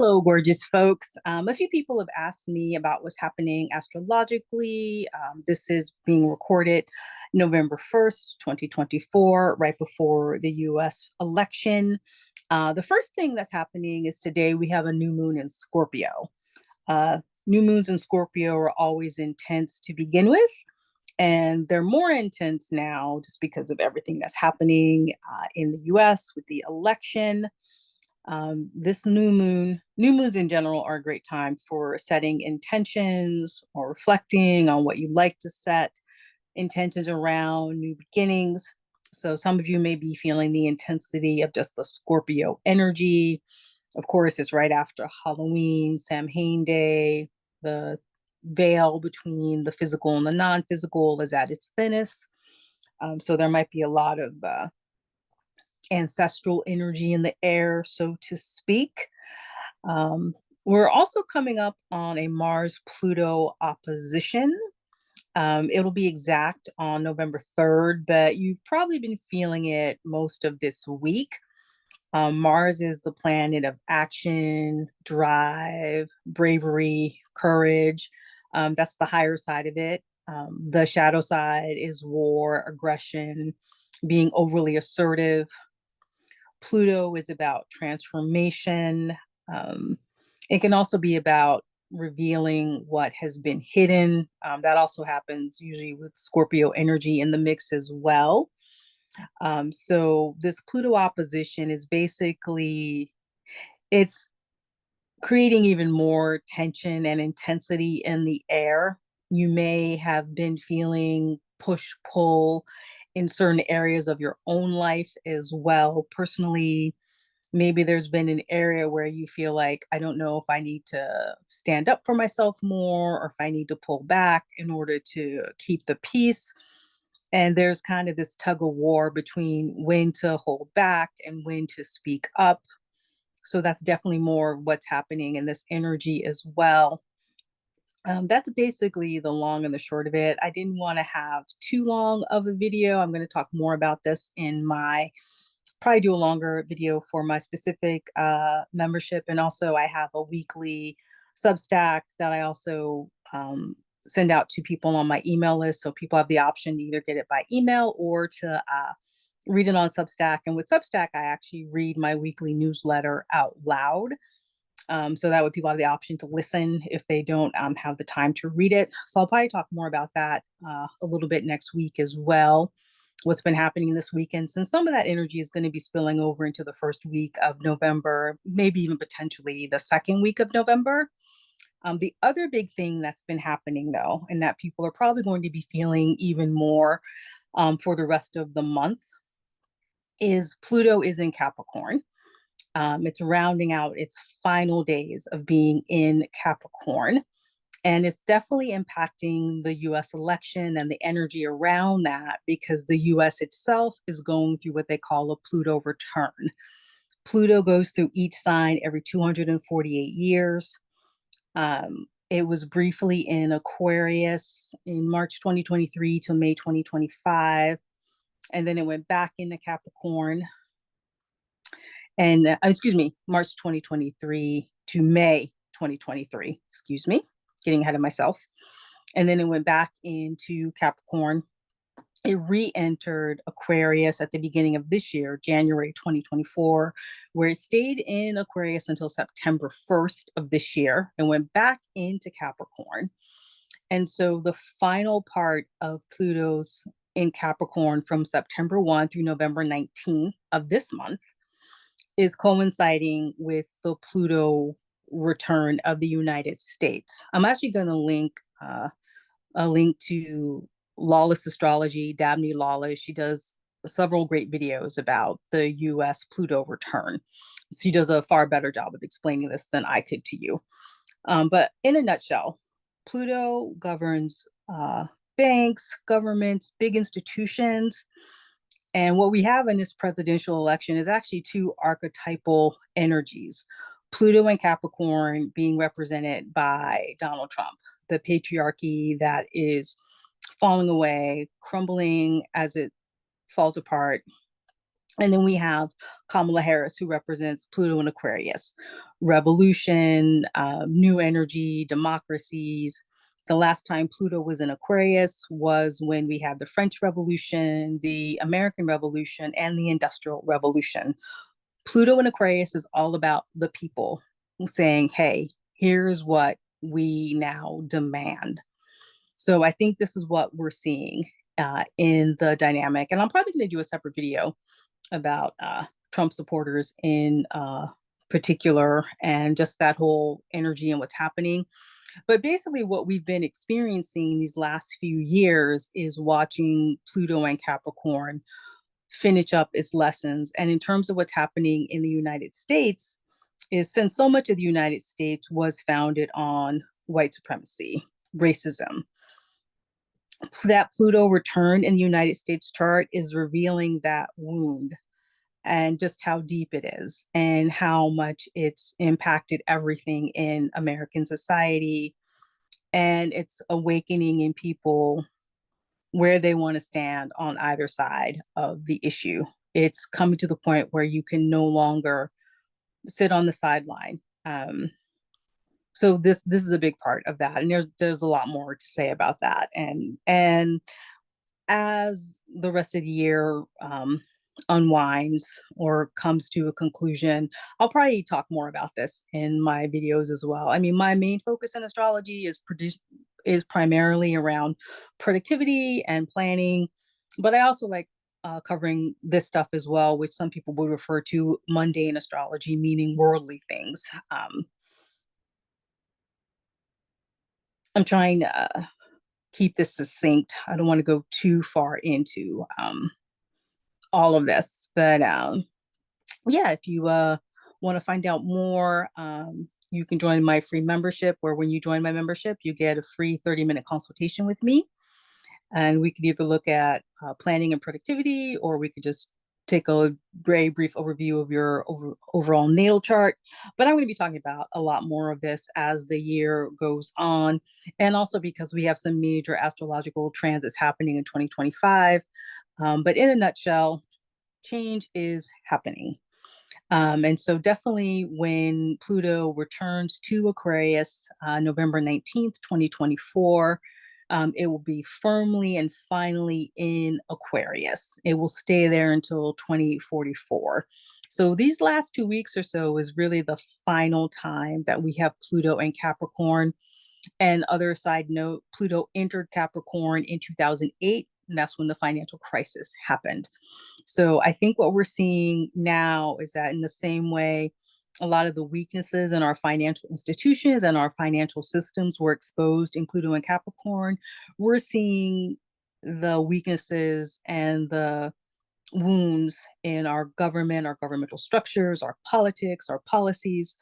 Hello, gorgeous folks. A few people have asked me about what's happening astrologically. This is being recorded November 1st, 2024, right before the US election. The first thing that's happening is today we have a new moon in Scorpio. New moons in Scorpio are always intense to begin with, and they're more intense now just because of everything that's happening in the US with the election. This new moons in general are a great time for setting intentions or reflecting on what you like to set intentions around new beginnings. So some of you may be feeling the intensity of just the Scorpio energy. Of course, it's right after Halloween, Samhain Day. The veil between the physical and the non-physical is at its thinnest. So there might be a lot of ancestral energy in the air, so to speak. Um, we're also coming up on a Mars Pluto opposition. It'll be exact on November 3rd, but you've probably been feeling it most of this week. Mars is the planet of action, drive, bravery, courage. That's the higher side of it. The shadow side is war, aggression, being overly assertive. Pluto is about transformation. Um, it can also be about revealing what has been hidden. That also happens usually with Scorpio energy in the mix as well. So this Pluto opposition is basically it's creating even more tension and intensity in the air. You may have been feeling push pull in certain areas of your own life as well. Personally, maybe there's been an area where you feel like, I don't know if I need to stand up for myself more or if I need to pull back in order to keep the peace. And there's kind of this tug of war between when to hold back and when to speak up. So that's definitely more what's happening in this energy as well. That's basically the long and the short of it. I didn't want to have too long of a video. I'm going to talk more about this in my probably do a longer video for my specific membership. And also I have a weekly Substack that I also send out to people on my email list. So people have the option to either get it by email or to read it on Substack. And with Substack, I actually read my weekly newsletter out loud. So that way people have the option to listen if they don't have the time to read it. So I'll probably talk more about that a little bit next week as well. What's been happening this weekend, since some of that energy is going to be spilling over into the first week of November, maybe even potentially the second week of November. The other big thing that's been happening, though, and that people are probably going to be feeling even more for the rest of the month, is Pluto is in Capricorn. It's rounding out its final days of being in Capricorn. And it's definitely impacting the US election and the energy around that because the US itself is going through what they call a Pluto return. Pluto goes through each sign every 248 years. It was briefly in Aquarius in March 2023 to May 2025. And then it went back into Capricorn and excuse me, March 2023 to May 2023, excuse me, getting ahead of myself. And then it went back into Capricorn. It re-entered Aquarius at the beginning of this year, January 2024, where it stayed in Aquarius until September 1st of this year and went back into Capricorn. And so the final part of Pluto's in Capricorn from September 1 through November 19th of this month is coinciding with the Pluto return of the United States. I'm actually going to link a link to Lawless Astrology, Dabney Lawless. She does several great videos about the US Pluto return. She does a far better job of explaining this than I could to you. But in a nutshell, Pluto governs banks, governments, big institutions. And what we have in this presidential election is actually two archetypal energies. Pluto and Capricorn being represented by Donald Trump, the patriarchy that is falling away, crumbling as it falls apart, And then we have Kamala Harris, who represents Pluto and Aquarius, revolution, new energy, democracies. The last time Pluto was in Aquarius was when we had the French Revolution, the American Revolution, and the Industrial Revolution. Pluto in Aquarius is all about the people saying, hey, here's what we now demand. So I think this is what we're seeing in the dynamic. And I'm probably going to do a separate video about Trump supporters in particular and just that whole energy and what's happening. But basically, what we've been experiencing these last few years is watching Pluto and Capricorn finish up its lessons. And in terms of what's happening in the United States, is since so much of the United States was founded on white supremacy, racism, that Pluto return in the United States chart is revealing that wound and just how deep it is and how much it's impacted everything in American society. And it's awakening in people where they want to stand on either side of the issue. It's coming to the point where you can no longer sit on the sideline. So this is a big part of that, and there's a lot more to say about that. And as the rest of the year unwinds or comes to a conclusion, I'll probably talk more about this in my videos as well. I mean, my main focus in astrology is primarily around productivity and planning, but I also like covering this stuff as well, which some people would refer to mundane astrology, meaning worldly things. I'm trying to keep this succinct. I don't want to go too far into all of this, but yeah, if you want to find out more, you can join my free membership, where when you join my membership, you get a free 30-minute consultation with me. And we could either look at planning and productivity, or we could just take a very brief overview of your overall natal chart. But I'm going to be talking about a lot more of this as the year goes on. And also because we have some major astrological transits happening in 2025. But in a nutshell, change is happening. And so definitely when Pluto returns to Aquarius, November 19th, 2024, it will be firmly and finally in Aquarius. It will stay there until 2044. So these last 2 weeks or so is really the final time that we have Pluto and Capricorn. And other side note, Pluto entered Capricorn in 2008, and that's when the financial crisis happened. So I think what we're seeing now is that in the same way, a lot of the weaknesses in our financial institutions and our financial systems were exposed in Pluto and Capricorn, we're seeing the weaknesses and the wounds in our government, our governmental structures, our politics, our policies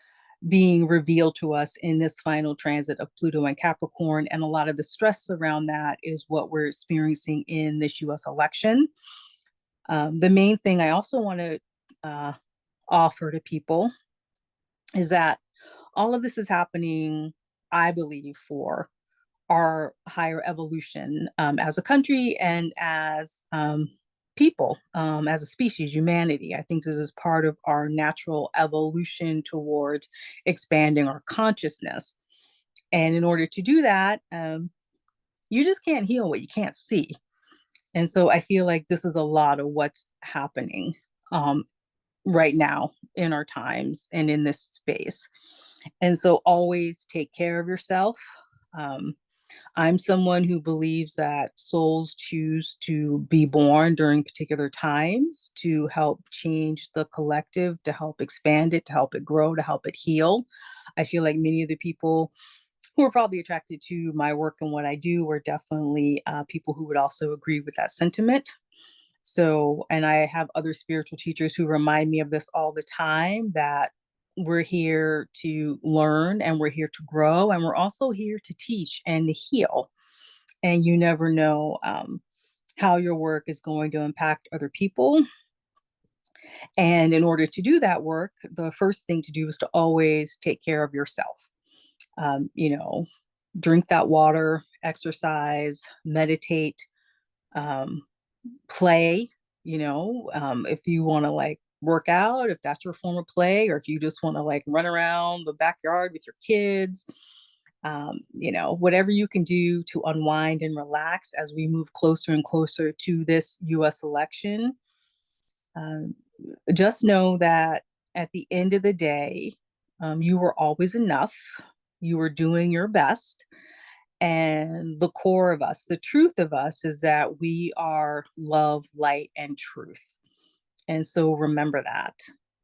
being revealed to us in this final transit of Pluto and Capricorn. And a lot of the stress around that is what we're experiencing in this US election. The main thing I also want to offer to people is that all of this is happening, I believe, for our higher evolution as a country and as people, as a species, humanity. I think this is part of our natural evolution towards expanding our consciousness. And in order to do that, you just can't heal what you can't see. And so I feel like this is a lot of what's happening um, right now in our times and in this space. And so always take care of yourself. Um, I'm someone who believes that souls choose to be born during particular times to help change the collective, to help expand it, to help it grow, to help it heal. I feel like many of the people who are probably attracted to my work and what I do are definitely people who would also agree with that sentiment. So, and I have other spiritual teachers who remind me of this all the time, that we're here to learn and we're here to grow and we're also here to teach and to heal. And you never know how your work is going to impact other people. And in order to do that work, the first thing to do is to always take care of yourself. You know, drink that water, exercise, meditate, play. if you want to like work out, if that's your form of play, or if you just want to like run around the backyard with your kids, whatever you can do to unwind and relax as we move closer and closer to this US election. Um, just know that at the end of the day, you were always enough. You were doing your best. And the core of us, the truth of us, is that we are love, light, and truth. And so remember that.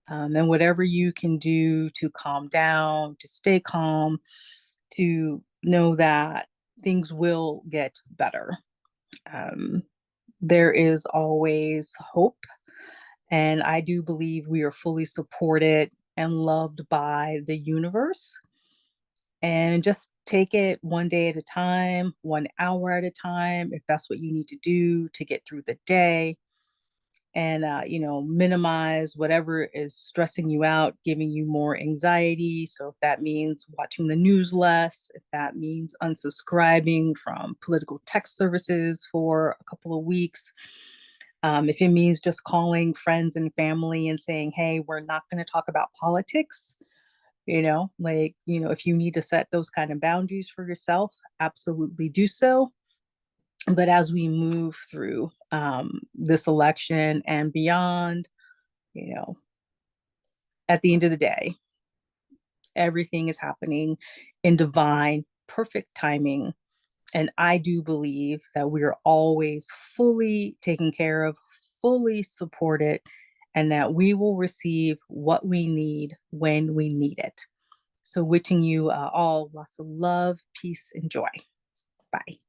And whatever you can do to calm down, to stay calm, to know that things will get better. Um, there is always hope. And I do believe we are fully supported and loved by the universe. And just take it one day at a time, 1 hour at a time, if that's what you need to do to get through the day. And, minimize whatever is stressing you out, giving you more anxiety. So if that means watching the news less, if that means unsubscribing from political text services for a couple of weeks, if it means just calling friends and family and saying, hey, we're not going to talk about politics, if you need to set those kind of boundaries for yourself, absolutely do so. But as we move through this election and beyond, you know, at the end of the day, everything is happening in divine, perfect timing. And I do believe that we are always fully taken care of, fully supported, and that we will receive what we need when we need it. So, wishing you all lots of love, peace, and joy. Bye.